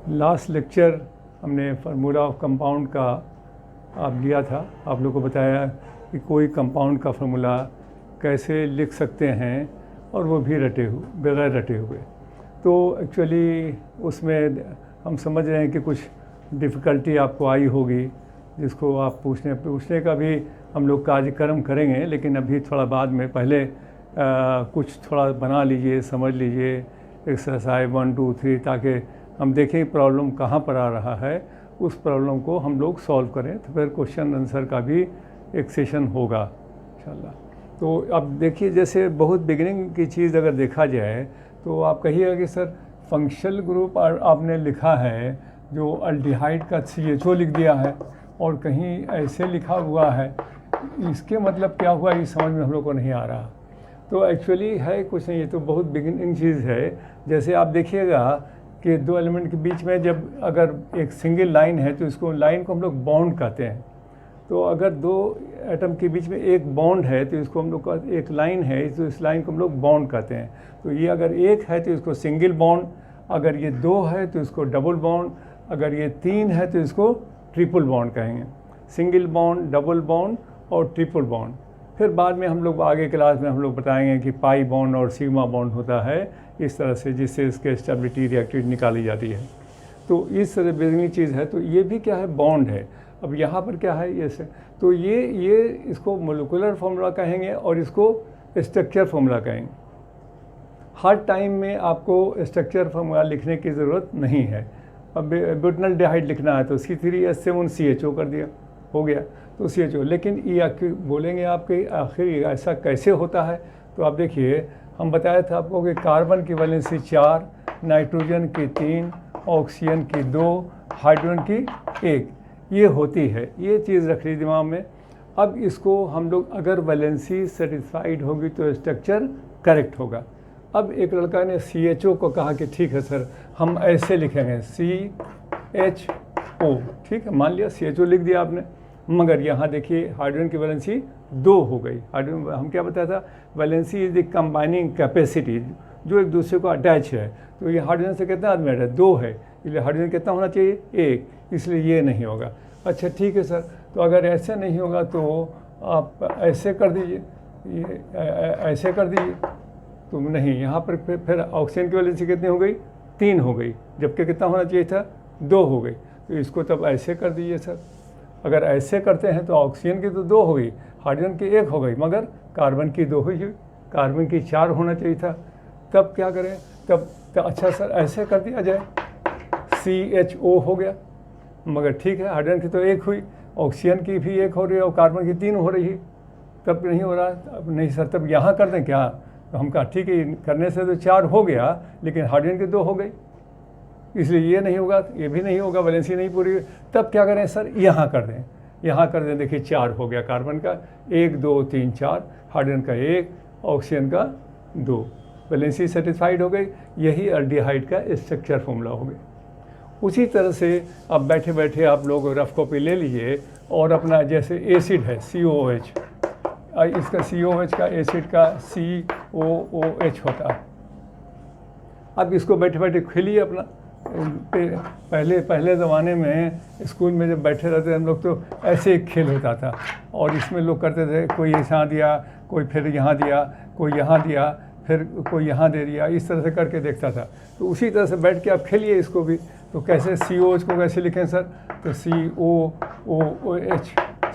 Last lecture हमने formula of compound का आप लिया था, आप लोग को बताया कि कोई कंपाउंड का फार्मूला कैसे लिख सकते हैं और वो भी बगैर रटे हुए। तो एक्चुअली उसमें हम समझ रहे हैं कि कुछ डिफ़िकल्टी आपको आई होगी, जिसको आप पूछने का भी हम लोग कार्यक्रम करेंगे, लेकिन अभी थोड़ा बाद में पहले कुछ थोड़ा बना लीजिए, समझ लीजिए एक्सरसाइज 1 2 3, ताकि हम देखें प्रॉब्लम कहाँ पर आ रहा है, उस प्रॉब्लम को हम लोग सॉल्व करें, तो फिर क्वेश्चन आंसर का भी एक सेशन होगा इंशाल्लाह। तो अब देखिए, जैसे बहुत बिगिनिंग की चीज़ अगर देखा जाए तो आप कहिएगा कि सर फंक्शनल ग्रुप आपने लिखा है जो अल्डिहाइड का CHO लिख दिया है और कहीं ऐसे लिखा हुआ है, इसके मतलब क्या हुआ ये समझ में हम लोग को नहीं आ रहा। तो एक्चुअली है कुछ नहीं, ये तो बहुत बिगिनिंग चीज़ है। जैसे आप देखिएगा कि दो एलिमेंट के बीच में जब अगर एक सिंगल लाइन है तो इसको लाइन को हम लोग बॉन्ड कहते हैं। तो अगर दो एटम के बीच में एक बॉन्ड है तो इसको हम लोग एक लाइन है, तो इस लाइन को हम लोग बॉन्ड कहते हैं। तो ये अगर एक है तो इसको सिंगल बॉन्ड, अगर ये दो है तो इसको डबल बॉन्ड, अगर ये तीन है तो इसको ट्रिपल बॉन्ड कहेंगे। सिंगल बॉन्ड, डबल बॉन्ड और ट्रिपल बॉन्ड। फिर बाद में हम लोग आगे क्लास में हम लोग बताएंगे कि पाई बॉन्ड और सिग्मा बॉन्ड होता है इस तरह से, जिससे इसके स्टेबिलिटी रिएक्टिविटी निकाली जाती है। तो इस तरह बेसिक चीज़ है। तो ये भी क्या है, बॉन्ड है। अब यहाँ पर क्या है, ये से तो ये इसको मोलिकुलर फॉर्मूला कहेंगे और इसको स्ट्रक्चर फॉर्मूला कहेंगे। हर टाइम में आपको स्ट्रक्चर फॉर्मूला लिखने की ज़रूरत नहीं है। अब ब्यूटनल डिहाइड लिखना है तो C3H7CHO कर दिया, हो गया तो CHO। लेकिन ये बोलेंगे आपके आखिर ऐसा कैसे होता है, तो आप देखिए हम बताया था आपको कि कार्बन की वैलेंसी 4, नाइट्रोजन की 3, ऑक्सीजन की 2, हाइड्रोजन की 1 ये होती है। ये चीज़ रख ली दिमाग में। अब इसको हम लोग अगर वैलेंसी सेटिस्फाइड होगी तो स्ट्रक्चर करेक्ट होगा। अब एक लड़का ने CHO को कहा कि ठीक है सर हम ऐसे लिखेंगे CHO, ठीक है, मान लिया CHO लिख दिया आपने, मगर यहाँ देखिए हाइड्रोजन की वैलेंसी 2 हो गई। हाइड्रोजन हम क्या बताया था, valency is the combining capacity, जो एक दूसरे को अटैच है। तो ये हाइड्रोजन से कितना आदमी है, 2 है, इसलिए हाइड्रोजन कितना होना चाहिए, 1, इसलिए ये नहीं होगा। अच्छा ठीक है सर, तो अगर ऐसे नहीं होगा तो आप ऐसे कर दीजिए, ये ऐसे कर दीजिए। तो नहीं, यहाँ पर फिर ऑक्सीजन की वैलेंसी कितनी हो गई, 3 हो गई, जबकि कितना होना चाहिए था, 2 हो गई। तो इसको तब ऐसे कर दीजिए सर। अगर ऐसे करते हैं तो ऑक्सीजन की तो 2 हो गई, हाइड्रोजन की 1 हो गई, मगर कार्बन की 2 हुई, कार्बन की 4 होना चाहिए था। तब क्या करें, तब तो अच्छा सर ऐसे कर दिया जाए, CHO हो गया, मगर ठीक है हाइड्रोजन की तो 1 हुई, ऑक्सीजन की भी 1 हो रही है और कार्बन की 3 हो रही है, तब नहीं हो रहा। अब नहीं सर, तब यहाँ कर दें क्या, तो हम कहा ठीक है करने से तो 4 हो गया, लेकिन हाइड्रोजन की 2 हो गई, इसलिए ये नहीं होगा, ये भी नहीं होगा, वैलेंसी नहीं पूरी। तब क्या करें सर, यहाँ कर दें, यहाँ कर दें। देखिए 4 हो गया कार्बन का, 1 2 3 4, हाइड्रोजन का 1, ऑक्सीजन का 2, वैलेंसी सेटिस्फाइड हो गई। यही अल्डिहाइड का स्ट्रक्चर फॉर्मूला हो गया। उसी तरह से अब बैठे बैठे आप लोग रफ कॉपी ले लीजिए और अपना जैसे एसिड है COOH, इसका COOH का एसिड का COOH होता है। अब इसको बैठे बैठे खेलिए अपना। पहले ज़माने में स्कूल में जब बैठे रहते थे हम लोग तो ऐसे एक खेल होता था, और इसमें लोग करते थे, कोई यहाँ दिया, कोई फिर यहाँ दिया, कोई यहाँ दिया, फिर कोई यहाँ दे दिया, इस तरह से करके देखता था। तो उसी तरह से बैठ के आप खेलिए इसको भी। तो कैसे COOH को कैसे लिखें सर, तो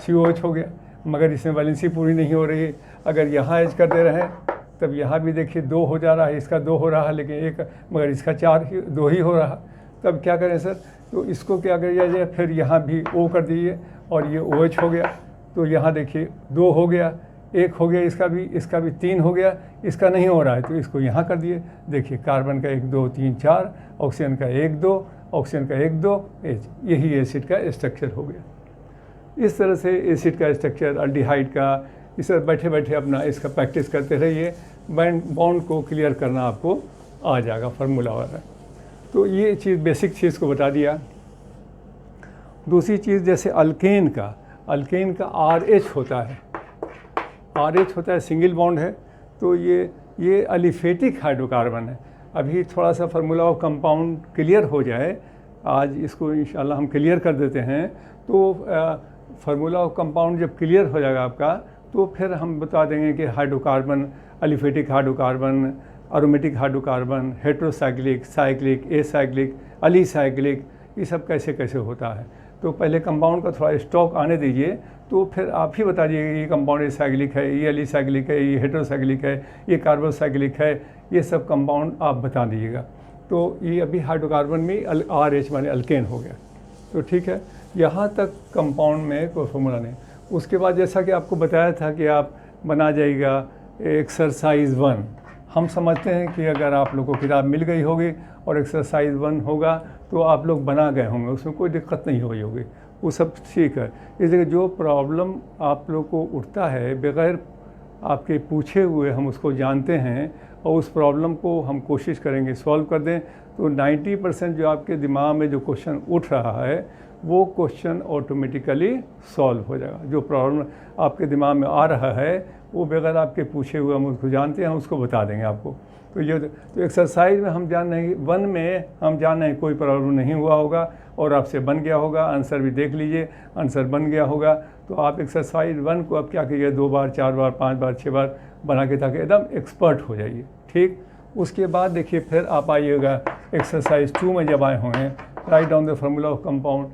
COOH हो गया, मगर इसमें वैलेंसी पूरी नहीं हो रही। अगर यहाँ एच कर दे रहे हैं तब यहाँ भी देखिए 2 हो जा रहा है, इसका 2 हो रहा है, लेकिन एक मगर इसका 2 ही हो रहा। तब क्या करें सर, तो इसको क्या किया जाए, फिर यहाँ भी O कर दीजिए और ये OH हो गया। तो यहाँ देखिए 2 हो गया, 1 हो गया, इसका भी 3 हो गया, इसका नहीं हो रहा है तो इसको यहाँ कर दिए। देखिए कार्बन का 1 2 3 4, ऑक्सीजन का 1 2, ऑक्सीजन का 1 2 H, यही एसिड का स्ट्रक्चर हो गया। इस तरह से एसिड का स्ट्रक्चर अल्डिहाइड का, इस तरह बैठे बैठे अपना इसका प्रैक्टिस करते रहिए, बॉन्ड को क्लियर करना आपको आ जाएगा फार्मूला वाला। तो ये चीज़ बेसिक चीज़ को बता दिया। दूसरी चीज़ जैसे अल्केन का RH होता है, RH होता है, सिंगल बॉन्ड है। तो ये अलिफेटिक हाइड्रोकार्बन है। अभी थोड़ा सा फार्मूला ऑफ कंपाउंड क्लियर हो जाए आज इसको इंशाल्लाह हम क्लियर कर देते हैं। तो फार्मूला ऑफ कंपाउंड जब क्लियर हो जाएगा आपका, तो फिर हम बता देंगे कि hydrocarbon, aliphatic hydrocarbon, aromatic hydrocarbon, heterocyclic, cyclic, acyclic, alicyclic, ये सब कैसे कैसे होता है। तो पहले कंपाउंड का थोड़ा स्टॉक आने दीजिए, तो फिर आप ही बता दीजिएगा ये कंपाउंड एसाइक्लिक है, ये अलीसाइक्लिक है, ये हेट्रोसाइक्लिक है, ये कार्बोसाइक्लिक है, ये सब कंपाउंड आप बता दीजिएगा। तो ये अभी हाइड्रोकार्बन में RH माने अल्केन हो गया। तो ठीक है, यहाँ तक कंपाउंड में कोई फॉर्मूला नहीं। उसके बाद जैसा कि आपको बताया था कि आप बना जाइएगा एक्सरसाइज 1। हम समझते हैं कि अगर आप लोगों को किताब मिल गई होगी और एक्सरसाइज 1 होगा तो आप लोग बना गए होंगे, उसमें कोई दिक्कत नहीं हुई होगी, वो सब ठीक है। इसलिए जो प्रॉब्लम आप लोग को उठता है बग़ैर आपके पूछे हुए हम उसको जानते हैं और उस प्रॉब्लम को हम कोशिश करेंगे सॉल्व कर दें, तो 90% जो आपके दिमाग में जो क्वेश्चन उठ रहा है वो क्वेश्चन ऑटोमेटिकली सॉल्व हो जाएगा। जो प्रॉब्लम आपके दिमाग में आ रहा है वो बगैर आपके पूछे हुए हम उसको जानते हैं, हम उसको बता देंगे आपको। तो ये तो एक्सरसाइज में हम जान रहे हैं 1 में हम जान रहे हैं कोई प्रॉब्लम नहीं हुआ होगा और आपसे बन गया होगा। आंसर भी देख लीजिए, आंसर बन गया होगा। तो आप एक्सरसाइज 1 को अब क्या कीजिए, 2 बार, 4 बार, 5 बार, 6 बार बना के ताकि एकदम एक्सपर्ट हो जाइए। ठीक, उसके बाद देखिए फिर आप आइएगा एक्सरसाइज 2 में जब आए होंगे, write down the formula of compound.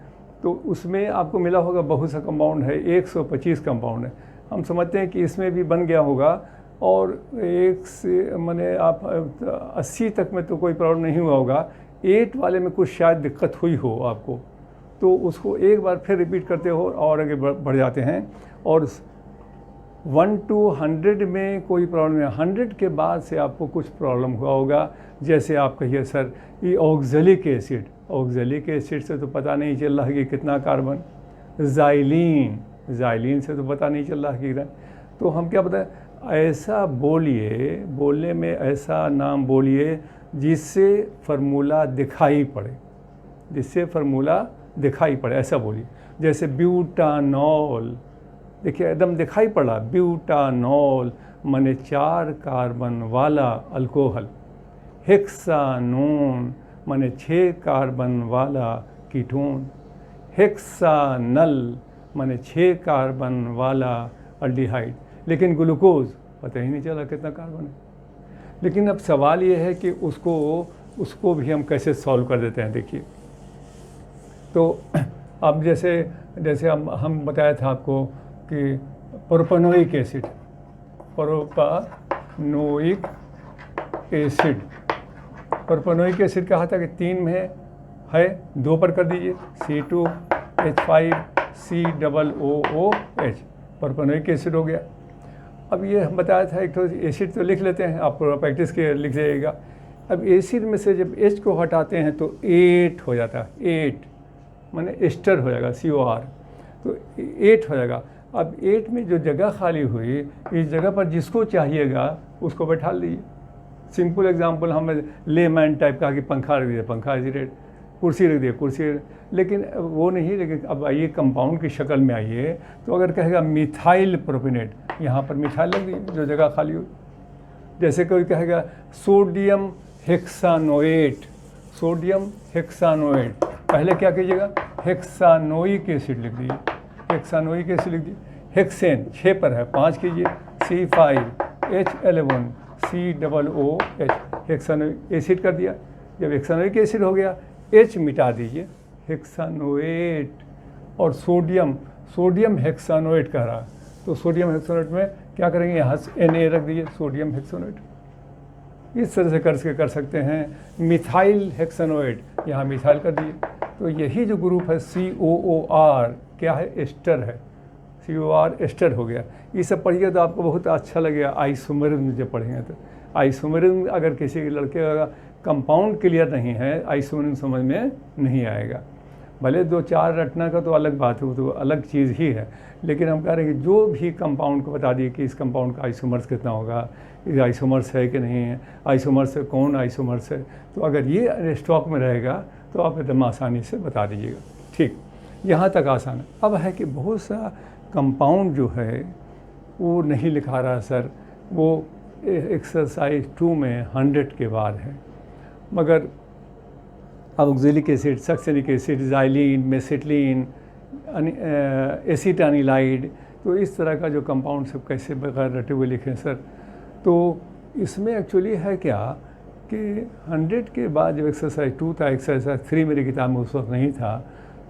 तो उसमें आपको मिला होगा बहुत सा कंपाउंड है, 125 कंपाउंड है। हम समझते हैं कि इसमें भी बन गया होगा और 1 से माने आप 80 तक में तो कोई प्रॉब्लम नहीं हुआ होगा। 8 वाले में कुछ शायद दिक्कत हुई हो आपको, तो उसको एक बार फिर रिपीट करते हो और आगे बढ़ जाते हैं। और 1 to 100 में कोई प्रॉब्लम नहीं, 100 के बाद से आपको कुछ प्रॉब्लम हुआ होगा। जैसे आप कहिए सर ये ऑक्जेलिक एसिड, ऑक्जेलिक एसिड से तो पता नहीं चल रहा है कि कितना कार्बन, ज़ाइलीन, ज़ाइलीन से तो पता नहीं चल रहा है कि, तो हम क्या बताएं, ऐसा बोलिए, बोलने में ऐसा नाम बोलिए जिससे फार्मूला दिखाई पड़े, जिससे फार्मूला दिखाई पड़े, ऐसा बोलिए। जैसे ब्यूटानॉल, देखिए एकदम दिखाई पड़ा, ब्यूटानॉल माने 4 कार्बन वाला अल्कोहल। हेक्सानोन माने 6 कार्बन वाला कीटोन। हेक्सानल माने 6 कार्बन वाला अल्डिहाइड। लेकिन ग्लूकोज पता ही नहीं चला कितना कार्बन है। लेकिन अब सवाल ये है कि उसको भी हम कैसे सॉल्व कर देते हैं। देखिए, तो अब जैसे हम बताया था आपको कि propanoic acid, propanoic acid, propanoic acid कहा था कि 3 में है, 2 पर कर दीजिए, C2H5COOH, प्रोपेनोइक एसिड हो गया। अब ये हम बताया था एक तो एसिड तो लिख लेते हैं, आप प्रैक्टिस के लिख जाइएगा। अब एसिड में से जब H को हटाते हैं तो 8 हो जाता है, 8 माने एस्टर हो जाएगा, COR, तो 8 हो जाएगा। अब 8 में जो जगह खाली हुई, इस जगह पर जिसको चाहिएगा उसको बैठा लीजिए। सिंपल एग्जांपल हम लेमैन टाइप का कि पंखा रख दिया, पंखा एसिड, कुर्सी रख दिया, कुर्सी। लेकिन वो नहीं, लेकिन अब आइए कंपाउंड की शक्ल में आइए, तो अगर कहेगा मिथाइल प्रोपेनेट, यहाँ पर मिथाइल लग दीजिए जो जगह खाली हो। जैसे कोई कहेगा सोडियम हेक्सानोएट, सोडियम हेक्सानोएट, पहले क्या कीजिएगा, हेक्सानोइक एसिड लिख दीजिए, हेक्सानोइक एसिड लिख दीजिए। हेक्सेन 6 पर है, 5 कीजिए, C5H11COOH, हेक्सानोइक एसिड कर दिया। जब हेक्सानोइक एसिड हो गया, H मिटा दीजिए, हेक्सानोएट। और सोडियम हेक्सानोएट कह रहा है, तो सोडियम हेक्सानोएट में क्या करेंगे, यहाँ से Na रख दीजिए, सोडियम हेक्सानोएट। इस तरह से कर सकते हैं। मिथाइल हेक्सानोएट, यहाँ मिथाइल कर दिए। तो यही जो ग्रुप है COOR क्या है, एस्टर है, COR एस्टर हो गया। ये सब पढ़िए तो आपको बहुत अच्छा लगेगा। आइसोमेरिज्म जब पढ़ेंगे तो आइसोमेरिज्म, अगर किसी लड़के का कंपाउंड क्लियर नहीं है, आइसोमेरिज्म समझ में नहीं आएगा। भले 2-4 रटना का तो अलग बात है, वो तो अलग चीज़ ही है। लेकिन हम कह रहे हैं कि जो भी कंपाउंड को बता दिए कि इस कंपाउंड का आइसोमर्स कितना होगा, ये आइसोमर्स है कि नहीं है, आइसोमर्स है, कौन आइसोमर्स है, तो अगर ये स्टॉक में रहेगा तो आप एकदम आसानी से बता दीजिएगा। ठीक, यहाँ तक आसान है। अब है कि बहुत सा कंपाउंड जो है वो नहीं लिखा रहा सर, वो एक्सरसाइज 2 में 100 के बाद है। मगर अब oxalic acid, succinic acid, xylene, mesitylene, acetanilide, तो इस तरह का जो कंपाउंड सब कैसे बगैर रटे हुए लिखे सर। तो इसमें एक्चुअली है क्या कि 100 के बाद जब एक्सरसाइज 2 था, एक्सरसाइज 3 मेरी किताब में उस वक्त नहीं था,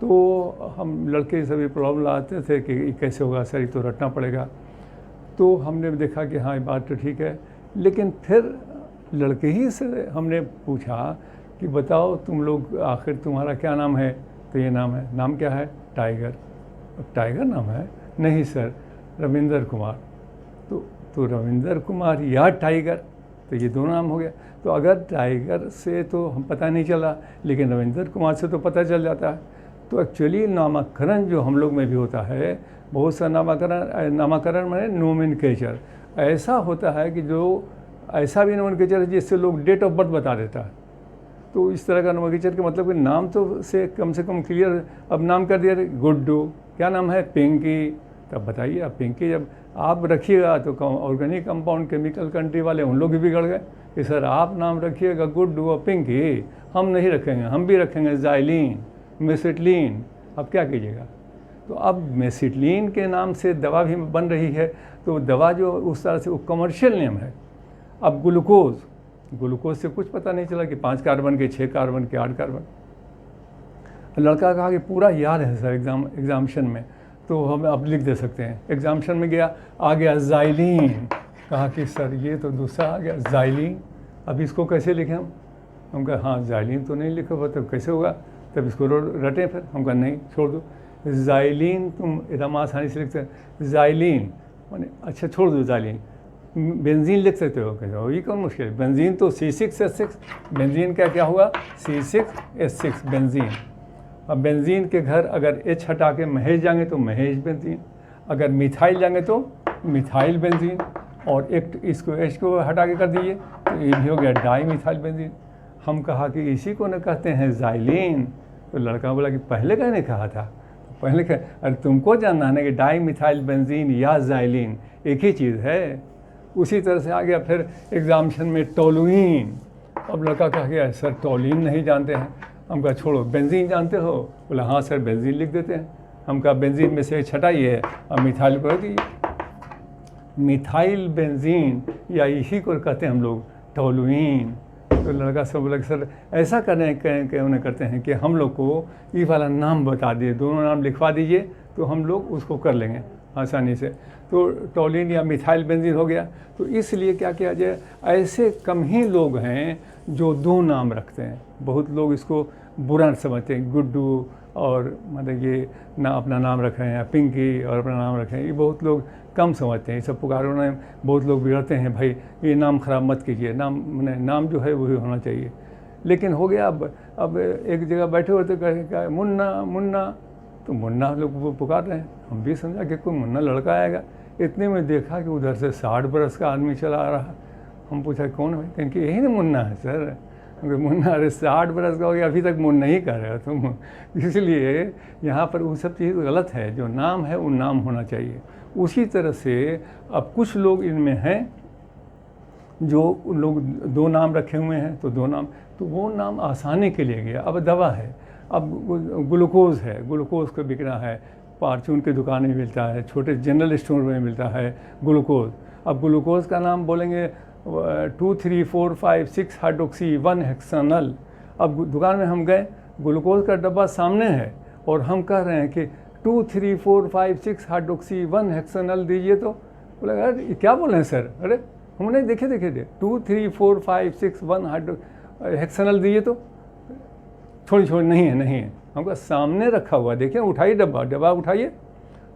तो हम लड़के सभी प्रॉब्लम लाते थे कि ये कैसे होगा सर, ये तो रटना पड़ेगा। तो हमने देखा कि हाँ ये बात तो ठीक है, लेकिन फिर लड़के ही से हमने पूछा कि बताओ तुम लोग आखिर तुम्हारा क्या नाम है? तो ये नाम है। नाम क्या है? टाइगर। टाइगर नाम है? नहीं सर, रविंदर कुमार। तो रविंदर कुमार या टाइगर, तो ये दो नाम हो गया। तो अगर टाइगर से तो हम पता नहीं चला, लेकिन रविंदर कुमार से तो पता चल जाता है। तो एक्चुअली नामकरण जो हम लोग में भी होता है, बहुत सा नामकरण माने नोमेनक्लेचर ऐसा होता है कि जो ऐसा भी नोमेनक्लेचर है जिससे लोग डेट ऑफ बर्थ बता देता है। तो इस तरह का नोमेनक्लेचर के मतलब कि नाम तो से कम कम अब नाम कर दिया गुड्डू, क्या नाम है? पिंकी। तब बताइए आप, पिंकी जब आप रखिएगा तो ऑर्गेनिक कंपाउंड केमिकल कंट्री वाले उन लोग भी बिगड़ गए कि सर आप नाम रखिएगा गुड्डू और पिंकी, हम नहीं रखेंगे, हम भी रखेंगे ज़ाइलिन, मेसिटिलीन। अब क्या कीजिएगा? तो अब मेसिटिलीन के नाम से दवा भी बन रही है, तो दवा जो उस तरह से वो कमर्शियल नेम है। अब ग्लूकोज से कुछ पता नहीं चला कि 5 कार्बन के, 6 कार्बन के, 8 कार्बन। लड़का कहा कि पूरा याद है सर एग्जामिशन में, तो हम अब लिख दे सकते हैं। एग्जामिशन में गया, आ गया ज़ाइलिन, कहा कि सर ये तो दूसरा आ गया ज़ाइलिन, अब इसको कैसे लिखें हम कहा हाँ ज़ाइलिन तो नहीं लिखो, तब कैसे होगा? तब इसको रटें फिर। हम कहा नहीं, छोड़ दो ज़ाइलिन, तुम एकदम आसानी से लिख सकते ज़ाइलिन माने अच्छा छोड़ दो ज़ाइलिन। बेंजीन लिख सकते हो, कहते हो ये कौन मुश्किल है? बेंजीन तो C6H6, बेंजीन का क्या हुआ? C6H6 benzene. अब बेंजीन के घर अगर H हटा के महेश जाएंगे तो महेश बेंजीन, अगर मिथाइल जाएंगे तो मिथाइल बेंजीन, और एक इसको H को हटा के कर दीजिए तो ये भी हो गया डाई मिथाइल बेंजीन। हम कहा कि इसी को न कहते हैं ज़ाइलिन। तो लड़का बोला कि पहले कहने कहा था? पहले अरे तुमको जानना है कि डाई मिथाइल बेंजीन या ज़ाइलिन एक ही चीज़ है। उसी तरह से आ गया फिर एग्जामिशन में टोलुइन। अब लड़का कहा गया सर टोलिन नहीं जानते हैं। हम कहा छोड़ो, बेंजीन जानते हो? बोला हाँ सर बेंजीन लिख देते हैं। हम कहा बेंजीन में से छटाइए और मिथाइल को दीजिए, मिथाइल बेंजीन, या इसी को कहते हैं हम लोग टोलुइन। तो लड़का सब बोला कि सर ऐसा उन्हें करते हैं कि हम लोग को ये वाला नाम बता दिए, दोनों नाम लिखवा दीजिए तो हम लोग उसको कर लेंगे आसानी से। तो टोलिन या मिथाइल बेंजीन हो गया। तो इसलिए क्या किया जाए, ऐसे कम ही लोग हैं जो दो नाम रखते हैं। बहुत लोग इसको बुरा समझते हैं, गुड्डू और मतलब ये ना अपना नाम रखे हैं, या पिंकी और अपना नाम रखें, ये बहुत लोग कम समझते हैं। ये सब पुकारों में बहुत लोग बिगड़ते हैं, भाई ये नाम ख़राब मत कीजिए, नाम जो है वही होना चाहिए। लेकिन हो गया अब एक जगह बैठे होते कहे मुन्ना मुन्ना, तो मुन्ना लोग पुकार रहे हैं। हम भी समझा कि कोई मुन्ना लड़का आएगा। इतने में देखा कि उधर से 60 बरस का आदमी चला आ रहा। हम पूछा कौन है? क्योंकि यही ना मुन्ना है सर। मुन्ना, अरे 60 बरस का हो गया, अभी तक मुन्ना ही कर रहे हो तुम। इसलिए यहाँ पर वो सब चीज़ गलत है। जो नाम है वो नाम होना चाहिए। उसी तरह से अब कुछ लोग इनमें हैं जो लोग दो नाम रखे हुए हैं, तो दो नाम, तो वो नाम आसानी के लिए गया। अब दवा है, अब ग्लूकोज़ है, ग्लूकोज़ को बिकना है, फार्चून की दुकान में मिलता है, छोटे जनरल स्टोर में मिलता है ग्लूकोज़। अब ग्लूकोज़ का नाम बोलेंगे 2, 3, 4, 5, 6 हाइड्रोक्सी 1 हेक्सानल। अब दुकान में हम गए, ग्लूकोज़ का डब्बा सामने है और हम कह रहे हैं कि 2, 3, 4, 5, 6 हाइड्रोक्सी 1 हेक्सानल दीजिए। तो बोला अरे क्या बोल रहे हैं सर? अरे हमने देखे 2, 3, 4, 5, 6 1 हेक्सानल दीजिए। तो छोड़ नहीं है। हमको सामने रखा हुआ देखिए, उठाइए डब्बा उठाइए।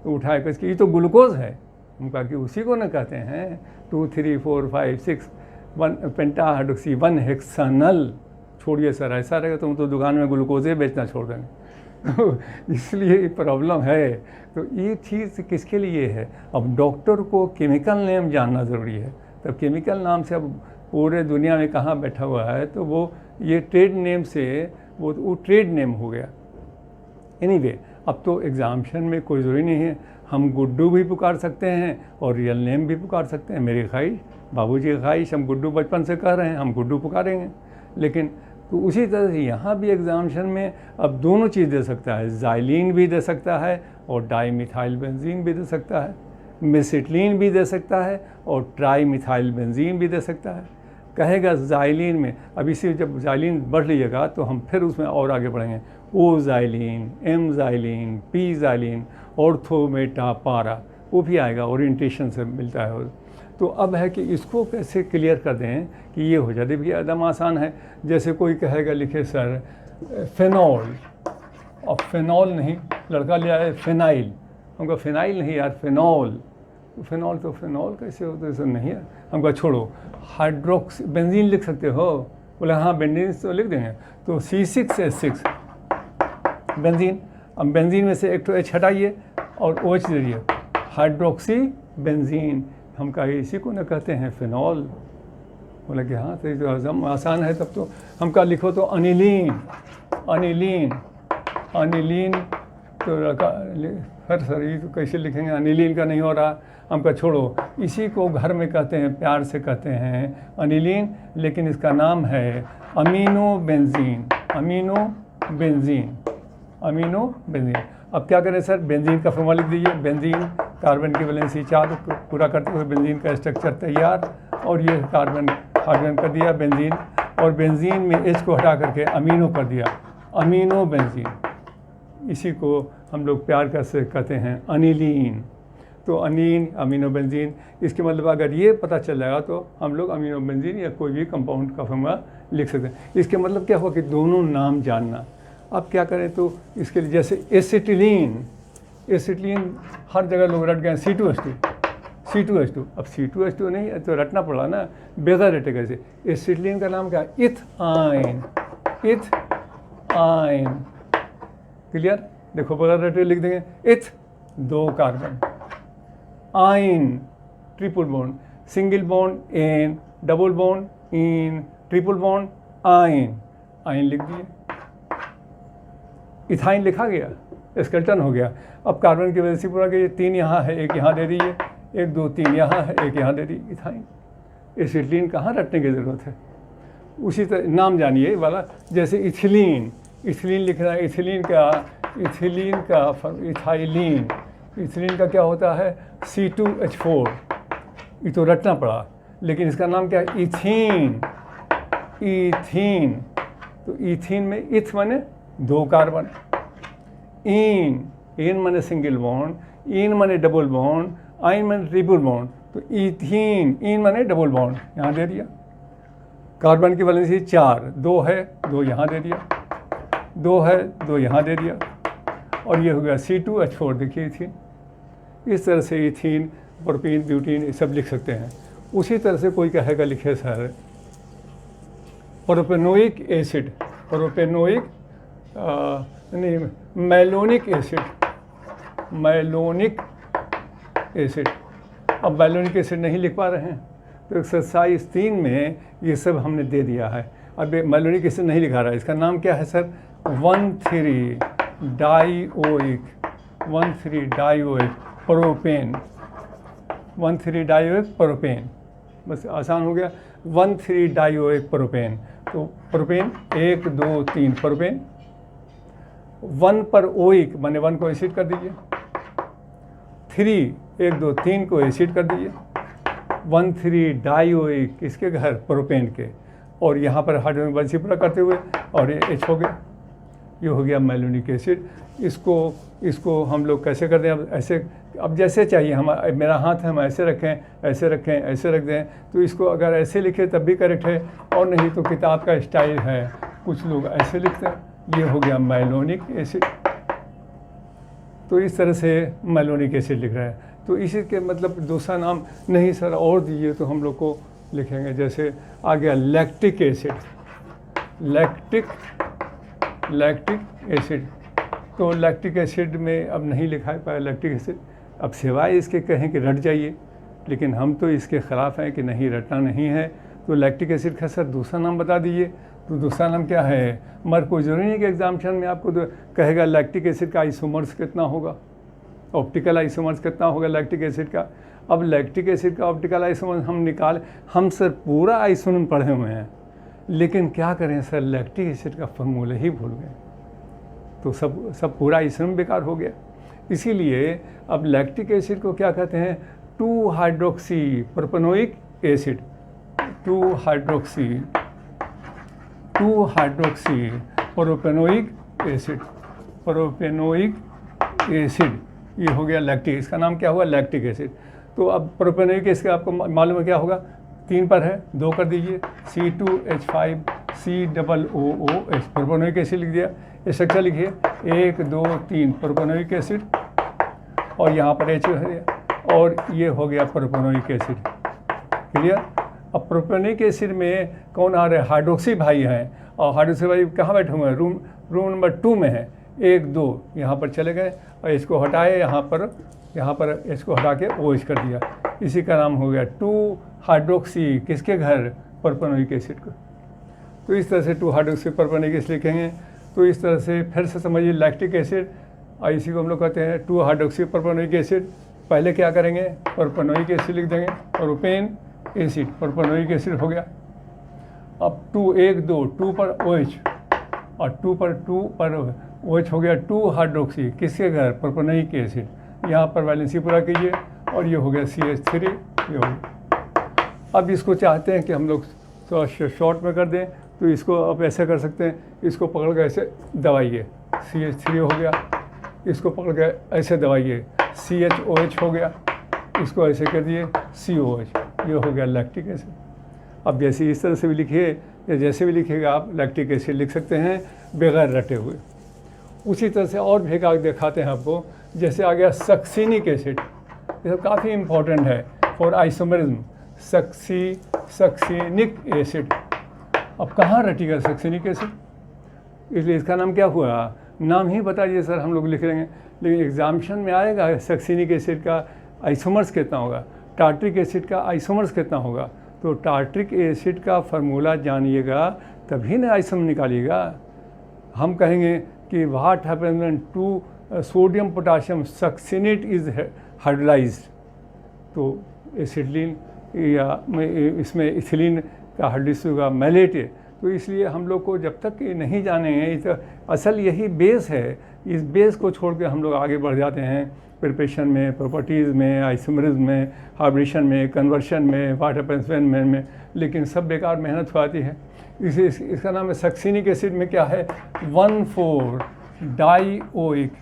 तो उठाए कि ये तो ग्लूकोज़ है। हम कहा कि उसी को न कहते हैं 2, 3, 4, 5, 6 1 पेंटा हाइड्रोक्सी 1 हेक्सानल। छोड़िए सर, ऐसा रहेगा तुम तो दुकान में ग्लूकोज़े बेचना छोड़ देंगे। तो इसलिए प्रॉब्लम है। तो ये चीज़ किसके लिए है? अब डॉक्टर को केमिकल नेम जानना ज़रूरी है। तब केमिकल नाम से अब पूरे दुनिया में कहाँ बैठा हुआ है, तो वो ये ट्रेड नेम से वो ट्रेड नेम हो गया। एनीवे, अब तो एग्जामिशन में कोई ज़रूरी नहीं है, हम गुड्डू भी पुकार सकते हैं और रियल नेम भी पुकार सकते हैं। मेरी ख्वाहिश, बाबूजी की ख्वाहिश, हम गुड्डू बचपन से कह रहे हैं, हम गुड्डू पुकारेंगे। लेकिन तो उसी तरह से यहाँ भी एग्जामिनेशन में अब दोनों चीज़ दे सकता है, ज़ाइलिन भी दे सकता है और डाईमिथाइल बेंजीन भी दे सकता है, मेसिटिलीन भी दे सकता है और ट्राईमिथाइल बेंजीन भी दे सकता है। कहेगा ज़ाइलिन में, अब इसी जब ज़ाइलिन बढ़ लीजिएगा तो हम फिर उसमें और आगे बढ़ेंगे, ओ xylene, M xylene, P xylene, ortho meta पारा, वो भी आएगा, ओरिएंटेशन से मिलता है। तो अब है कि इसको कैसे क्लियर कर दें कि ये हो जाए। देखिए एकदम आसान है, जैसे कोई कहेगा लिखे सर फेनॉल, अब फेनॉल नहीं, लड़का ले आए फिनाइल, हमको फिनाइल नहीं यार फेनॉल, फेनॉल तो फेनॉल कैसे होता है सर, नहीं है, हमको छोड़ो, हाइड्रोक्सी बेंजीन लिख सकते हो, बोले हाँ बेंजीन तो लिख देंगे, तो C6H6 बेंजीन, अब बेंजीन में से एक तो H हटाइए और OH दे दिए, हाइड्रोक्सी बेंजीन, हम कहा इसी को न कहते हैं फिनॉल। बोला कि हाँ तो एकदम आसान है, तब तो हम कहा लिखो तो अनिलीन, अनिलीन, अनिलीन, तो हर सर ये तो कैसे लिखेंगे, अनिलीन का नहीं हो रहा, हम कहा छोड़ो, इसी को घर में कहते हैं, प्यार से कहते हैं अनिलीन, लेकिन इसका नाम है amino benzene, amino benzene, amino benzene. अब क्या करें सर, बेंजीन का फॉर्मूला लिख दीजिए, बेंजीन कार्बन की वैलेंसी 4 पूरा करते हुए बेंजीन का स्ट्रक्चर तैयार, और ये कार्बन हाइड्रोजन कर दिया बेंजीन, और बेंजीन में H को हटा करके अमीनो कर दिया, अमीनो बेंजीन, इसी को हम लोग प्यार का से कहते हैं अनिलीन। तो अनीन, अमीनो बेंजीन, इसके मतलब अगर ये पता चल जाएगा तो हम लोग अमीनो बेंजीन या कोई भी कंपाउंड का फॉर्मूला लिख सकते हैं। इसके मतलब क्या हुआ कि दोनों नाम जानना। अब क्या करें तो इसके लिए जैसे एसिटिलीन, एसिटिलीन हर जगह लोग रट गए C2H2, C2H2, अब C2H2 नहीं तो रटना पड़ा ना, बेगर रटे कैसे। एसिटिलीन का नाम क्या है, इथाइन, इथाइन, क्लियर, देखो बगैर रटे लिख देंगे, इथ 2 कार्बन, yne triple bond, single bond ane, double bond ene, triple bond yne, yne लिख दिए, इथाइन लिखा गया, स्केलेटन हो गया। अब कार्बन की वैलेंसी पूरा कि 3 यहाँ है, 1 यहाँ दे दीजिए, 1 2 3 यहाँ है, 1 यहाँ दे दी, इथाइन। एसिटिलीन कहाँ रटने की ज़रूरत है, उसी तरह नाम जानिए वाला, जैसे इथिलीन, इथिलीन लिखना है, इथिलीन का इथाइलीन, इथिलीन का क्या होता है C2H4, ये तो रटना पड़ा, लेकिन इसका नाम क्या है इथीन, इथीन, तो इथीन में इथ माने 2 कार्बन, इन माने सिंगल बॉन्ड, इन माने डबल बॉन्ड, आइन माने ट्रिपल बॉन्ड, तो इथीन, इन माने डबल बॉन्ड, यहाँ दे दिया। कार्बन की वैलेंसी 4, 2 है, 2 यहाँ दे दिया, 2 है, 2 यहाँ दे दिया, और ये हो गया C2H4, देखिए इथीन। इस तरह से इथीन, प्रोपीन, ब्यूटीन ये सब लिख सकते हैं। उसी तरह से कोई कहेगा लिखे सर प्रोपेनोइक एसिड, प्रोपेनोइक नहीं मैलोनिक एसिड, मैलोनिक एसिड, अब मैलोनिक एसिड नहीं लिख पा रहे हैं तो एक्सरसाइज 3 में ये सब हमने दे दिया है। अब मैलोनिक एसिड नहीं लिखा रहा है, इसका नाम क्या है सर 1,3-डाइओइक, 1,3-डाइओइक प्रोपेन, 1,3-डाइओइक प्रोपेन, बस आसान हो गया, 1,3-डाइओइक प्रोपेन। तो प्रोपेन 1 2 3 प्रोपेन, 1 पर ओइक माने 1 को एसिड कर दीजिए, 3 1 2 3 को एसिड कर दीजिए, 1,3-डाइओइक किसके घर प्रोपेन के, और यहाँ पर हाइड्रोजन वैलेंसी पूरा करते हुए और ये H हो गया, ये हो गया मैलोनिक एसिड। इसको हम लोग कैसे करते हैं, अब ऐसे, अब जैसे चाहिए, हम मेरा हाथ है, हम ऐसे रखें, ऐसे रखें, ऐसे रख दें, तो इसको अगर ऐसे लिखे तब भी करेक्ट है, और नहीं तो किताब का स्टाइल है, कुछ लोग ऐसे लिखते हैं, ये हो गया मैलोनिक एसिड। तो इस तरह से मैलोनिक एसिड लिख रहा है। तो इसी के मतलब दूसरा नाम नहीं सर और दीजिए, तो हम लोग को लिखेंगे, जैसे आ गया लैक्टिक एसिड, लैक्टिक एसिड, तो लैक्टिक एसिड में अब नहीं लिखा है पाया लैक्टिक एसिड, अब सिवाय इसके कहें कि रट जाइए, लेकिन हम तो इसके ख़िलाफ़ हैं कि नहीं रटना नहीं है। तो लैक्टिक एसिड का सर दूसरा नाम बता दीजिए, तो दूसरा नाम क्या है, मगर कोई ज़रूरी नहीं कि एग्जामिनेशन में आपको तो कहेगा लैक्टिक एसिड का आइसोमर्स कितना होगा, ऑप्टिकल आइसोमर्स कितना होगा लैक्टिक एसिड का। अब लैक्टिक एसिड का ऑप्टिकल आइसोमर्स हम सर पूरा आइसोमर पढ़े हुए हैं, लेकिन क्या करें सर, लैक्टिक एसिड का फॉर्मूला ही भूल गए, तो सब पूरा इसमें बेकार हो गया। इसीलिए अब लैक्टिक एसिड को क्या कहते हैं, 2 hydroxy propanoic acid, 2 hydroxy propanoic acid, ये हो गया लैक्टिक, इसका नाम क्या हुआ, लैक्टिक एसिड। तो अब प्रोपेनोइक एसिड आपको मालूम है क्या होगा, 3 पर है, 2 कर दीजिए, C2H5COOH, प्रोपेनोइक एसिड लिख दिया। स्ट्रक्चर लिखिए, 1 2 3 प्रोपेनोइक एसिड, और यहाँ पर H है, और ये हो गया प्रोपेनोइक एसिड। क्लियर। अब प्रोपेनोइक एसिड में कौन आ रहे हैं, हाइड्रोक्सी भाई हैं, और हाइड्रोक्सी भाई कहाँ बैठे हुए हैं, रूम नंबर 2 में है। 1 2 यहाँ पर चले गए, और इसको हटाए, यहाँ पर इसको हटा के OH कर दिया, इसी का नाम हो गया 2 हाइड्रोक्सी किसके घर, प्रोपेनोइक एसिड को। तो इस तरह से 2 हाइड्रोक्सी प्रोपेनोइक एसिड लिखेंगे। तो इस तरह से फिर से समझिए, लैक्टिक एसिड, और इसी को हम लोग कहते हैं 2 हाइड्रोक्सी प्रोपेनोइक एसिड। पहले क्या करेंगे, प्रोपेनोइक एसिड लिख देंगे, प्रोपेन एसिड, प्रोपेनोइक एसिड हो गया। अब 2 1 2 2 पर OH, और 2 पर OH हो गया 2 हाइड्रोक्सी किसके घर, प्रोपेनोइक एसिड। यहाँ पर वैलेंसी पूरा कीजिए, और ये हो गया CH3, ये हो गया। अब इसको चाहते हैं कि हम लोग थोड़ा शॉर्ट में कर दें, तो इसको अब ऐसे कर सकते हैं, इसको पकड़ के ऐसे दबाइए, CH3 हो गया, इसको पकड़ के ऐसे दबाइए, CHOH हो गया, इसको ऐसे कर दिए COH, ये हो गया लैक्टिक एसिड। अब जैसे इस तरह से भी लिखिए, या जैसे भी लिखिएगा आप लैक्टिक एसिड लिख सकते हैं बगैर रटे हुए। उसी तरह से और भी एक दिखाते हैं आपको, जैसे आ गया सक्सिनिक एसिड, ये सब काफ़ी इम्पोर्टेंट है फॉर आइसोमरिज्म। सक्सिनिक एसिड, अब कहाँ रटिएगा सक्सिनिक एसिड, इसलिए इसका नाम क्या हुआ, नाम ही बताइए सर, हम लोग लिख लेंगे, लेकिन एग्जामिनेशन में आएगा सक्सिनिक एसिड का आइसोमर्स कितना होगा, टार्ट्रिक एसिड का आइसोमर्स कितना होगा। तो टार्ट्रिक एसिड का फार्मूला जानिएगा तभी ना आइसोमर निकालिएगा। हम कहेंगे कि what happens when 2 sodium potassium succinate is hydrolysed, तो एसिडलिन या इसमें इथिलीन का हाइड्रोलाइज होगा, मैलेट है। तो इसलिए हम लोग को जब तक ये नहीं जानेंगे, तो असल यही बेस है, इस बेस को छोड़ के हम लोग आगे बढ़ जाते हैं प्रिपरेशन में, प्रॉपर्टीज़ में, आइसोमरिज्म में, हाइब्रिडेशन में, कन्वर्शन में, व्हाट हैपेंस व्हेन में, लेकिन सब बेकार मेहनत हो आती है। इसका नाम है सक्सिनिक एसिड में क्या है, 1,4 डाइओइक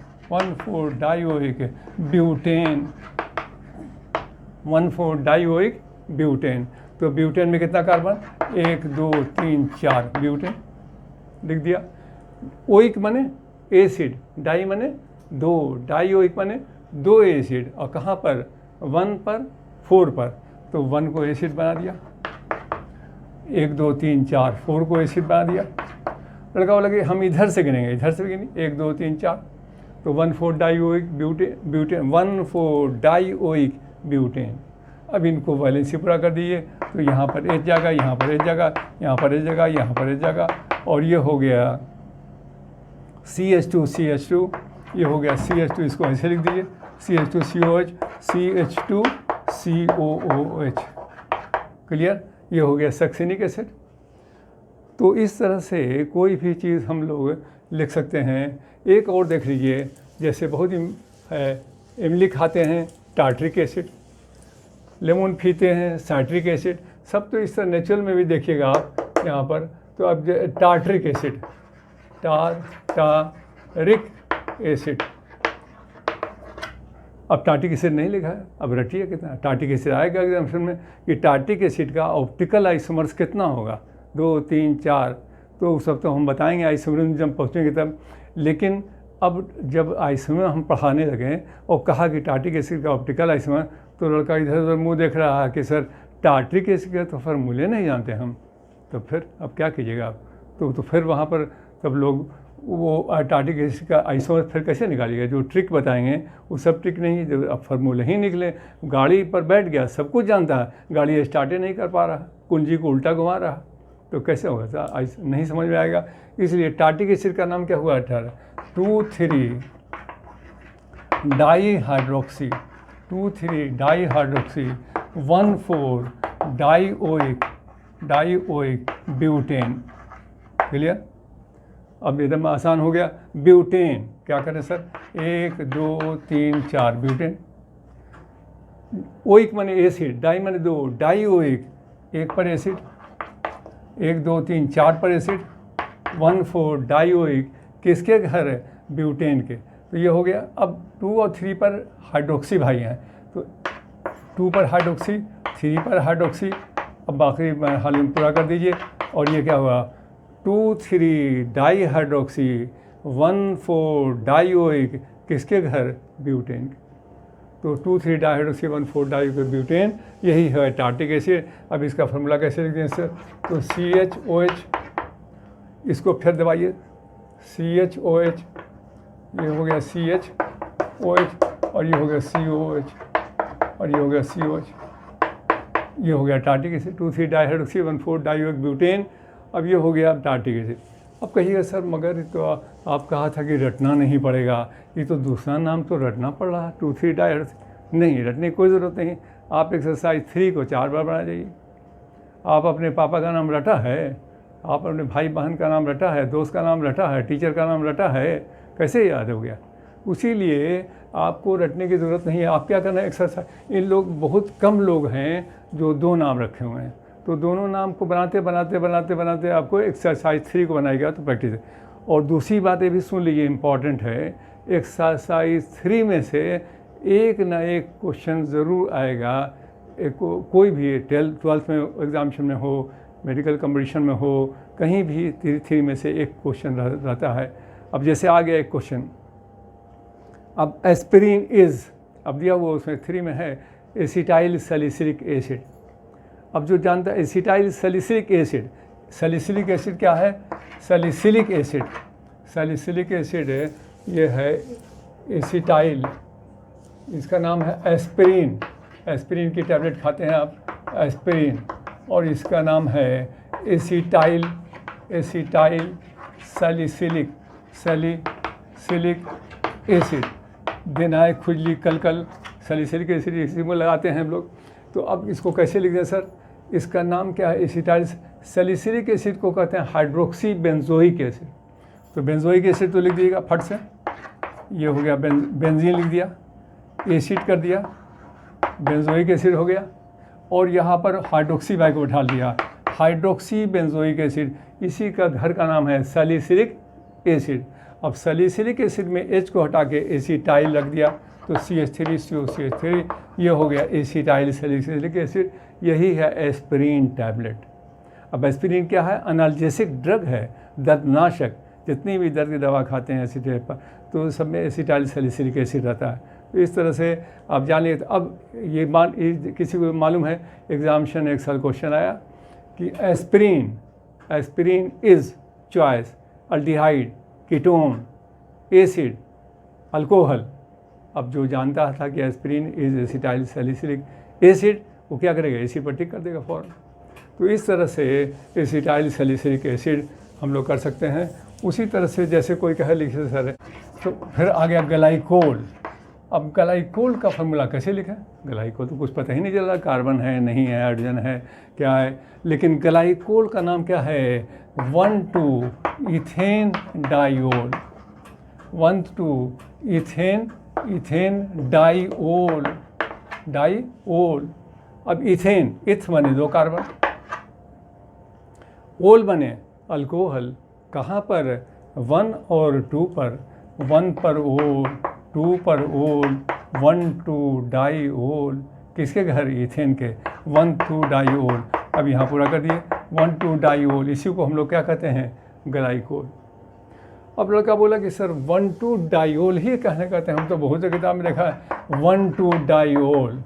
ब्यूटेन, 1,4 डाइओइक ब्यूटेन। तो ब्यूटेन में कितना कार्बन, 1 2 3 4 ब्यूटेन लिख दिया। ओइक माने एसिड, डाई माने 2, डाइओइक माने 2 एसिड, और कहाँ पर, 1 पर 4 पर, तो 1 को एसिड बना दिया, 1 2 3 4 4 को एसिड बना दिया। लड़का बोला कि हम इधर से गिनेंगे, इधर से गिने 1 2 3 4, तो 1,4 डाइओइक ब्यूटेन 1,4 डाइओइक ब्यूटेन। अब इनको वैलेंसी पूरा कर दीजिए, तो यहाँ पर एक जगह, यहाँ पर एक जगह, यहाँ पर एक जगह, यहाँ पर एक जगह, और ये हो गया CH2, ये हो गया CH2, इसको ऐसे लिख दीजिए, CH2COH, CH2COOH। क्लियर, ये हो गया सक्सिनिक एसिड। तो इस तरह से कोई भी चीज़ हम लोग लिख सकते हैं। एक और देख लीजिए, जैसे बहुत ही इमली खाते हैं, टार्ट्रिक एसिड, लेमन पीते हैं, साइट्रिक एसिड, सब तो इस तरह नेचुरल में भी देखिएगा आप यहाँ पर। तो अब टार्ट्रिक एसिड, टार्टरिक एसिड, अब टार्टिक एसिड नहीं लिखा है, अब रटिए कितना टार्टिक एसिड आएगा एग्जामिनेशन में कि टार्टिक एसिड का ऑप्टिकल आइसोमर्स कितना होगा, 2 3 4, तो सब तो हम बताएंगे आइसोमर जब पहुँचेंगे तब। लेकिन अब जब आइसोमर हम पढ़ाने लगे और कहा कि टार्टिक एसिड का ऑप्टिकल आइसोमर, तो लड़का इधर उधर मुँह देख रहा है कि सर टार्ट्रिक एसिड के तो फार्मूले नहीं जानते हम। तो फिर अब क्या कीजिएगा आप, तो फिर वहाँ पर तब लोग वो टार्टिक एसिड का आइसोमर फिर कैसे निकालिएगा, जो ट्रिक बताएंगे वो सब ट्रिक नहीं, जब अब फार्मूले ही निकले। गाड़ी पर बैठ गया, सब कुछ जानता है, गाड़ी स्टार्ट ही नहीं कर पा रहा, कुंजी को उल्टा घुमा रहा, तो कैसे होगा, नहीं समझ में आएगा। इसलिए टार्टिक एसिड का नाम क्या हुआ, 2,3 dihydroxy, 2,3 dihydroxy 1,4 dioic dioic butane. Clear? अब एकदम आसान हो गया। ब्यूटेन क्या करें सर, 1 2 3 4 ब्यूटेन। ओइक माने एसिड, डाई माने 2, डाइओइक 1 पर एसिड, 1 2 3 4 पर एसिड, 1 4 डाइओइक किसके घर है, ब्यूटेन के। तो ये हो गया। अब 2 और 3 पर हाइड्रोक्सी भाई हैं, तो 2 पर हाइड्रोक्सी, 3 पर हाइड्रोक्सी। अब बाकी हाल में पूरा कर दीजिए। और ये क्या हुआ, 2 3 डाई हाइड्रोक्सी, 1 4 डाइओइक किसके घर, ब्यूटेन के। तो 2 3 डाई हाइड्रोक्सी, 1 4 डाइओइक ब्यूटेन, यही है टार्टिक एसिड। अब इसका फॉर्मूला कैसे लिखते हैं सर, तो CHOH, इसको फिर दबाइए, CHOH, ये हो गया CHOH, और ये हो गया COH, और ये हो गया COH, ये हो गया tartaric acid. 2 3 di hydroxy, 1 4 dioic butane. अब ये हो गया टार्टिक एसिड। अब कहिएगा सर मगर तो आप कहा था कि रटना नहीं पड़ेगा, ये तो दूसरा नाम तो रटना पड़ रहा है, 2 3 डाई हाइड्रोक्सी। नहीं, रटने की कोई ज़रूरत नहीं। आप एक्सरसाइज 3 को 4 बार बना जाइए। आप अपने पापा का नाम रटा है, आप अपने भाई बहन का नाम रटा है, दोस्त का नाम रटा है, टीचर का नाम रटा है, कैसे याद हो गया। उसी लिए आपको रटने की ज़रूरत नहीं है। आप क्या करना है, एक्सरसाइज। इन लोग बहुत कम लोग हैं जो 2 नाम रखे हुए हैं, तो दोनों नाम को बनाते बनाते बनाते बनाते आपको एक्सरसाइज 3 को बनाएगा तो प्रैक्टिस है। और दूसरी बात ये भी सुन लीजिए, इम्पॉर्टेंट है, एक्सरसाइज 3 में से एक ना एक क्वेश्चन ज़रूर आएगा। कोई भी 12th में एग्जामिनेशन में हो, मेडिकल कंपटीशन में हो, कहीं भी 3 में से एक क्वेश्चन रहता है। अब जैसे आ गया एक क्वेश्चन, अब एस्पिरिन इज़, अब दिया हुआ उसमें 3 में है एसिटाइल सैलिसिलिक एसिड। अब जो जानता है acetyl salicylic acid, salicylic acid क्या है, सैलिसिलिक एसिड, सैलिसिलिक एसिड ये है एसिटाइल, इसका नाम है एस्पिरिन। एस्पिरिन की टैबलेट खाते हैं आप, एस्पिरिन, और इसका नाम है acetyl, acetyl salicylic, salicylic acid. देना है खुजली कल सैलिसिलिक एसिड इसी में लगाते हैं हम लोग। तो अब इसको कैसे लिखते हैं सर, इसका नाम क्या है, एसिटाइल सैलिसिलिक एसिड को कहते हैं हाइड्रोक्सी बेंजोइक एसिड। तो बेंजोइक एसिड तो लिख दिएगा फट से, ये हो गया बेंजीन लिख दिया, एसिड कर दिया, बेंजोइक एसिड हो गया, और यहाँ पर हाइड्रोक्सी बाई को बैठा दिया, हाइड्रोक्सी बेंजोइक एसिड। इसी का घर का नाम है सैलिसिलिक एसिड। अब सैलिसिलिक एसिड में H को हटा के एसिटाइल रख दिया, तो CH3 COCH3, ये हो गया एसिटाइल सैलिसिलिक एसिड। यही है एस्पिरिन टैबलेट। अब एस्पिरिन क्या है, एनाल्जेसिक ड्रग है, दर्दनाशक। जितनी भी दर्द की दवा खाते हैं एसिड पर, तो सब में एसिटाइल सैलिसिलिक एसिड रहता है। तो इस तरह से आप जान लिए। अब ये किसी को मालूम है, एग्जामिनेशन एक साल क्वेश्चन आया कि aspirin is choice aldehyde, ketone, acid, alcohol. अब जो जानता था कि aspirin is acetyl salicylic acid, वो क्या करेगा, एसिड पर टिक कर देगा फ़ौरन। तो इस तरह से एसिटाइल सैलिसिलिक एसिड हम लोग कर सकते हैं। उसी तरह से जैसे कोई कहे लिखे सर, तो फिर आ गया ग्लाइकोल। अब ग्लाइकोल का फॉर्मूला कैसे लिखा है, ग्लाइकोल तो कुछ पता ही नहीं चल रहा, कार्बन है नहीं है, हाइड्रोजन है क्या है, लेकिन ग्लाइकोल का नाम क्या है, 1,2 ethane diol, 1,2 ethane diol, diol. अब इथेन, इथ बने 2 कार्बन, ओल बने अल्कोहल। कहाँ पर, 1 और 2 पर, 1 पर ओल, 2 पर ओल, 1,2 डाइओल। किसके घर, इथेन के, 1,2 डाइओल। अब यहाँ पूरा कर दिए, 1,2 डाइओल, इसी को हम लोग क्या कहते हैं, ग्लाइकोल। अब लड़का बोला कि सर 1,2 डाइओल ही कहने कहते हैं, हम तो बहुत से किताब में देखा है 1,2 डाइओल,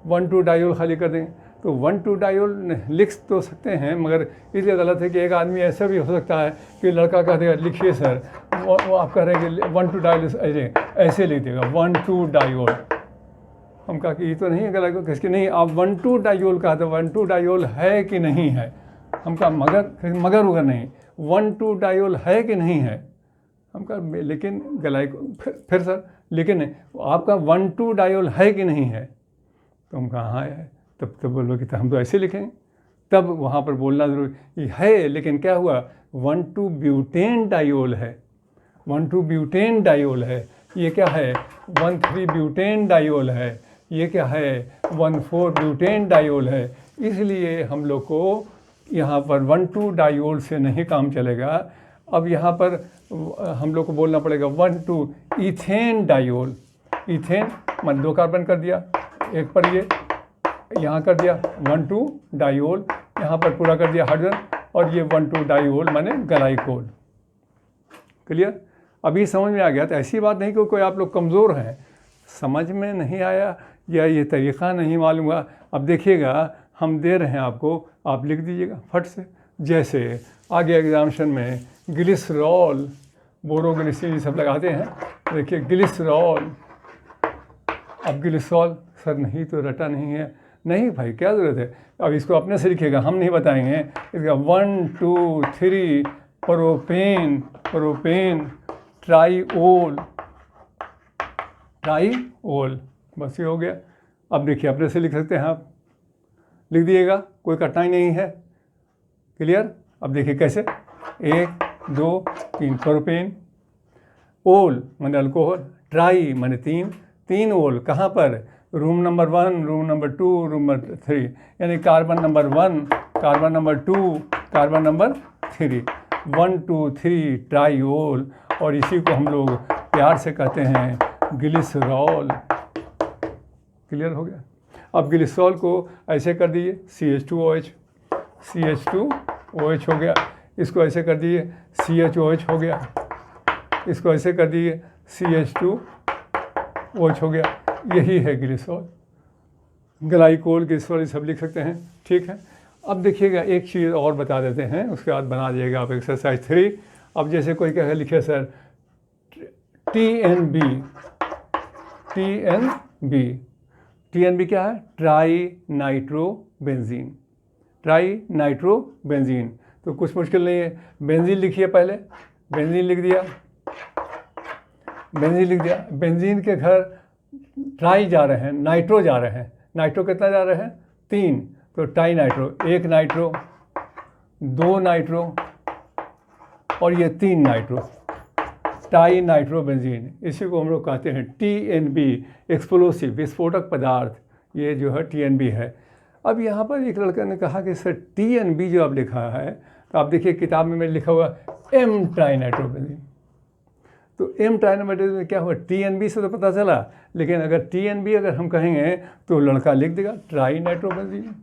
1,2 डाइओल खाली कर देंगे। तो 1,2 डाइओल लिख तो सकते हैं, मगर इसलिए गलत है कि एक आदमी ऐसा भी हो सकता है कि लड़का कह देगा लिखिए सर, वो आप कह रहे हैं कि 1,2 डाइओल ऐसे लिख देगा 1,2 डाइओल। हम कहा कि ये तो नहीं है गलत, किसकी नहीं, आप 1,2 डाइओल कहा तो 1,2 डाइओल है कि नहीं है। हम कहा मगर उगर नहीं, 1,2 डाइओल है कि नहीं है। हम कहा लेकिन ग्लाइकोल, फिर सर लेकिन आपका 1,2 डाइओल है कि नहीं है। तो हम कहा हाँ है। तब बोलो कि हम तो ऐसे लिखेंगे। तब वहाँ पर बोलना ज़रूरी है। लेकिन क्या हुआ, 1,2-ब्यूटेन डायोल है, 1,2-ब्यूटेन डायोल है। ये क्या है, 1,3-ब्यूटेन डायोल है। ये क्या है, 1,4-ब्यूटेन डायोल है। इसलिए हम लोग को यहाँ पर 1,2 डायोल से नहीं काम चलेगा। अब यहाँ पर हम लोग को बोलना पड़ेगा 1,2 इथेन डायोल। इथेन मान 2 कार्बन कर दिया, एक पर ये यहाँ कर दिया 1,2 डायोल, यहाँ पर पूरा कर दिया हाइड्रोजन, और ये 1,2 डायोल माने ग्लाइकोल। क्लियर? अभी समझ में आ गया? तो ऐसी बात नहीं कि कोई आप लोग कमज़ोर हैं, समझ में नहीं आया या ये तरीक़ा नहीं मालूम हुआ। अब देखिएगा हम दे रहे हैं आपको, आप लिख दीजिएगा फट से। जैसे आगे एग्जामिनेशन में ग्लिसरॉल, बोरोग्लिसरीन सब लगाते हैं। देखिए ग्लिसरॉल, अब ग्लिसरॉल सर नहीं तो रटा नहीं है, नहीं भाई क्या ज़रूरत है, अब इसको अपने से लिखिएगा, हम नहीं बताएंगे। इसका 1, 2, 3 प्रोपेन, प्रोपेन ट्राईओल, ट्राईओल, बस ये हो गया। अब देखिए अपने से लिख सकते हैं आप, लिख दिएगा, कोई कठिनाई नहीं है। क्लियर? अब देखिए कैसे, 1, 2, 3 प्रोपेन, ओल माने अल्कोहल, ट्राई माने 3, 3 ओल कहाँ पर, room number 1, room number 2, room number 3, यानी carbon number 1, carbon number 2, carbon number 3, 1, 2, 3 ट्राईओल। और इसी को हम लोग प्यार से कहते हैं ग्लिसरॉल। क्लियर हो गया? अब ग्लिसरॉल को ऐसे कर दीजिए CH2OH, CH2OH हो गया। इसको ऐसे कर दीजिए CHOH हो गया। इसको ऐसे कर दीजिए CH2OH हो गया। यही है ग्लिसरॉल, ग्लाइकोल, ग्लिसरॉल, ये सब लिख सकते हैं। ठीक है? अब देखिएगा एक चीज़ और बता देते हैं, उसके बाद बना दिएगा आप एक्सरसाइज 3। अब जैसे कोई कहे लिखे सर TNB, TNB, TNB क्या है, ट्राई नाइट्रोबेंजीन, ट्राई नाइट्रोबेंजीन। तो कुछ मुश्किल नहीं है, बेंजीन लिखिए पहले, बेंजीन लिख दिया, बेंजीन लिख दिया। बेंजीन के घर ट्राई जा रहे हैं, नाइट्रो जा रहे हैं, नाइट्रो कितना जा रहे हैं, 3, तो टाई नाइट्रो, 1 नाइट्रो, 2 नाइट्रो और ये 3 नाइट्रो, टाई नाइट्रोबेंजीन। इसी को हम लोग कहते हैं TNB, एक्सप्लोसिव, विस्फोटक पदार्थ। ये जो है TNB है। अब यहाँ पर एक लड़का ने कहा कि सर TNB जो आप लिखा है, तो आप देखिए किताब में लिखा हुआ M ट्राई नाइट्रोबेंजीन। तो M ट्राई नाइट्रोबेंजीन क्या हुआ, TNB से तो पता चला, लेकिन अगर TNB अगर हम कहेंगे तो लड़का लिख देगा ट्राई नाइट्रोबेंजीन।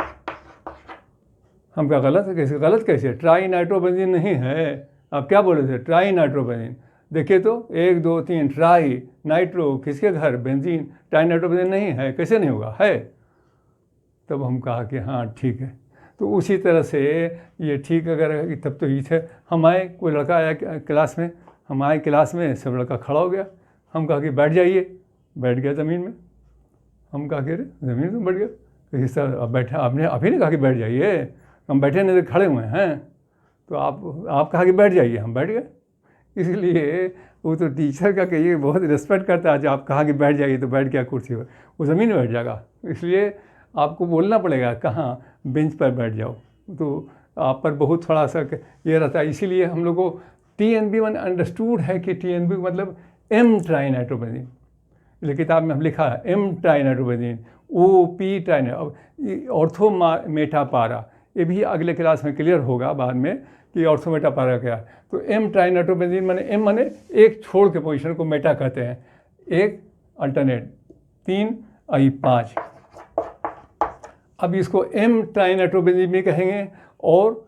हम क्या गलत है, कैसे गलत कैसे, ट्राई नाइट्रोबेंजीन नहीं है, आप क्या बोले थे, ट्राई नाइट्रोबेंजीन। देखिए तो 1, 2, 3 ट्राई नाइट्रो, किसके घर, बेंजीन, ट्राई नाइट्रोबेंजीन नहीं है, कैसे नहीं होगा, है। तब हम कहा कि हाँ ठीक है। तो उसी तरह से ये ठीक अगर तब तो ये थे। हम आए, कोई लड़का आया क्लास में, हम आए क्लास में, सब लड़का खड़ा हो गया। हम कहा कि बैठ जाइए, बैठ गया ज़मीन में। हम कहा कि अरे ज़मीन में बैठ गया, कहीं सर अब बैठा, आपने अभी नहीं कहा कि बैठ जाइए, हम बैठे नहीं तो खड़े हुए हैं, तो आप कहा कि बैठ जाइए, हम बैठ गए। इसलिए वो तो टीचर का कहिए बहुत रिस्पेक्ट करता है, जब आप कहा कि बैठ जाइए तो बैठ गया कुर्सी पर, वो ज़मीन में बैठ जाएगा। इसलिए आपको बोलना पड़ेगा कहाँ, बेंच पर बैठ जाओ, तो आप पर बहुत थोड़ा सा ये रहता है। इसीलिए हम लोग को TNB वन अंडरस्टूड है कि TNB मतलब M ट्राई नाइट्रोबेंजीन, इसलिए किताब में हम लिखा है M tri nitrobenzene, OP tri, ortho meta para, ये भी अगले क्लास में क्लियर होगा बाद में कि ऑर्थो मेटापारा क्या है। तो M ट्राई नाइट्रोबेंजीन माने M माने एक छोड़ के पोजीशन को मेटा कहते हैं, एक अल्टरनेट, 3 I 5। अब इसको M ट्राई नाइट्रोबेंजीन भी कहेंगे और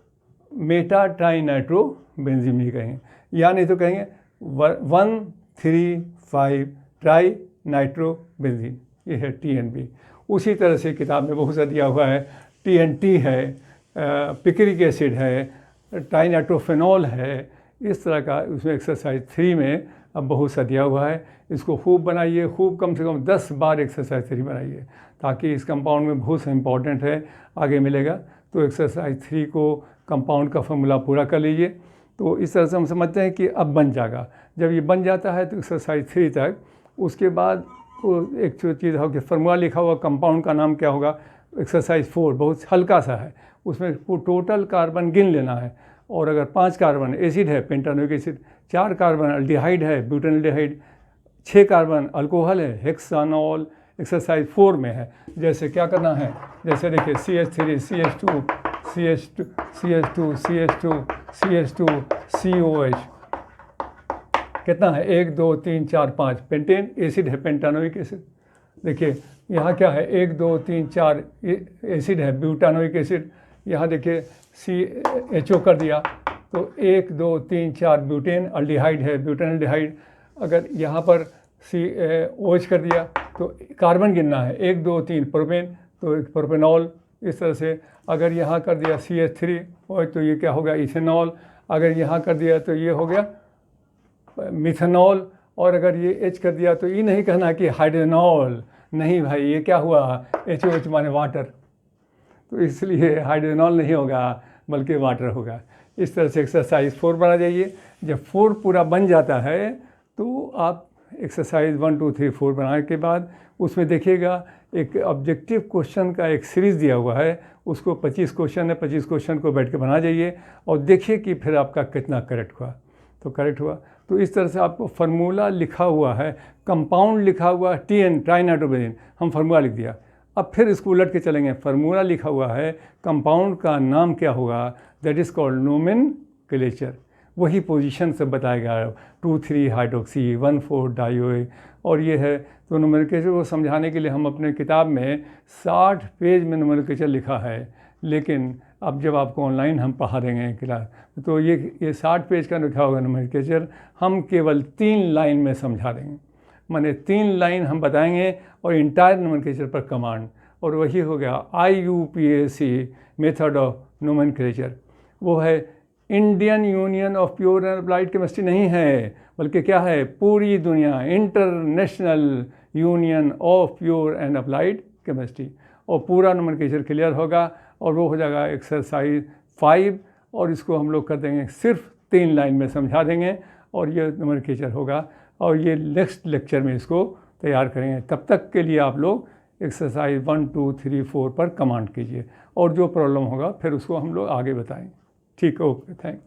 मेटा ट्राई नाइट्रोबेंजीन भी कहेंगे, या नहीं तो कहेंगे 1, 3, 5 ट्राई नाइट्रोबेंजीन, ये है TNB। उसी तरह से किताब में बहुत सा दिया हुआ है, TNT है, पिक्रिक एसिड है, टाइनाइट्रोफेनॉल है, इस तरह का उसमें एक्सरसाइज 3 में अब बहुत सा दिया हुआ है। इसको खूब बनाइए, खूब कम से कम 10 बार एक्सरसाइज 3 बनाइए, ताकि इस कंपाउंड में बहुत सा इंपॉर्टेंट है, आगे मिलेगा। तो एक्सरसाइज 3 को कंपाउंड का फॉर्मूला पूरा कर लीजिए। तो इस तरह से हम समझते हैं कि अब बन जाएगा। जब ये बन जाता है तो एक्सरसाइज 3 तक, उसके बाद वो एक चीज़ हो कि फार्मूला लिखा हुआ कंपाउंड का नाम क्या होगा, एक्सरसाइज 4 बहुत हल्का सा है, उसमें टोटल कार्बन गिन लेना है। और अगर 5 कार्बन एसिड है पेंटानोइक एसिड, 4 कार्बन अल्डिहाइड है ब्यूटेनल्डिहाइड, 6 कार्बन अल्कोहल है हेक्सानॉल, एक्सरसाइज 4 में है। जैसे क्या करना है, जैसे देखिए CH3 CH2 CH2 CH2 CH2 CH2 COH कितना है 1 2 3 4 5 पेंटेन एसिड है पेंटानोइक एसिड। देखिए यहाँ क्या है 1 2 3 4 एसिड है ब्यूटानोइक एसिड, यहाँ देखिए CHO कर दिया तो 1 2 3 4 ब्यूटेन अल्डिहाइड है ब्यूटेनल्डिहाइड। अगर यहाँ पर OH कर दिया तो कार्बन गिनना है 1 2 3 प्रोपेन तो प्रोपेनॉल। इस तरह से अगर यहाँ कर दिया CH3 OH तो ये क्या हो गया इथेनॉल। अगर यहाँ कर दिया तो ये हो गया मिथेनॉल। और अगर ये H कर दिया तो ये नहीं कहना कि हाइड्रोनॉल, नहीं भाई ये क्या हुआ HOH माने वाटर, तो इसलिए हाइड्रोनॉल नहीं होगा बल्कि वाटर होगा। इस तरह से एक्सरसाइज 4 बना जाइए। जब 4 पूरा बन जाता है तो आप एक्सरसाइज 1 2 3 4 बनाने के बाद उसमें देखिएगा एक ऑब्जेक्टिव क्वेश्चन का एक सीरीज़ दिया हुआ है, उसको 25 क्वेश्चन है, 25 क्वेश्चन को बैठ के बना जाइए और देखिए कि फिर आपका कितना करेक्ट हुआ। तो करेक्ट हुआ तो इस तरह से आपको फार्मूला लिखा हुआ है, कंपाउंड लिखा हुआ है TN ट्राइनाइट्रोबेंजीन, हम फार्मूला लिख दिया। अब फिर इसको उलट के चलेंगे, फार्मूला लिखा हुआ है कंपाउंड का नाम क्या होगा, दैट इज़ कॉल्ड नोमेनक्लेचर, वही पोजीशन से बताएगा 2 3 हाइड्रोक्सी 1 4 डाइओ। और ये है तो नोमेनक्लेचर को समझाने के लिए हम अपने किताब में 60 पेज में नोमेनक्लेचर लिखा है, लेकिन अब जब आपको ऑनलाइन हम पढ़ा देंगे क्लास तो ये 60 पेज का लिखा होगा नोमेनक्लेचर, हम केवल 3 लाइन में समझा देंगे, माने 3 लाइन हम बताएंगे और इंटायर नोमेनक्लेचर पर कमांड। और वही हो गया IUPAC मेथड ऑफ नोमेनक्लेचर। वो है Indian union of pure and applied chemistry नहीं है, बल्कि क्या है पूरी दुनिया international union of pure and applied chemistry. और पूरा नोमेनक्लेचर क्लियर होगा और वो हो जाएगा एक्सरसाइज 5। और इसको हम लोग कर देंगे सिर्फ 3 लाइन में समझा देंगे और ये नोमेनक्लेचर होगा और ये नेक्स्ट लेक्चर में इसको तैयार करेंगे। तब तक के लिए आप लोग एक्सरसाइज 1 2 3 4 पर कमांड कीजिए और जो प्रॉब्लम होगा फिर उसको हम लोग आगे बताएंगे। ठीक, ओके, थैंक।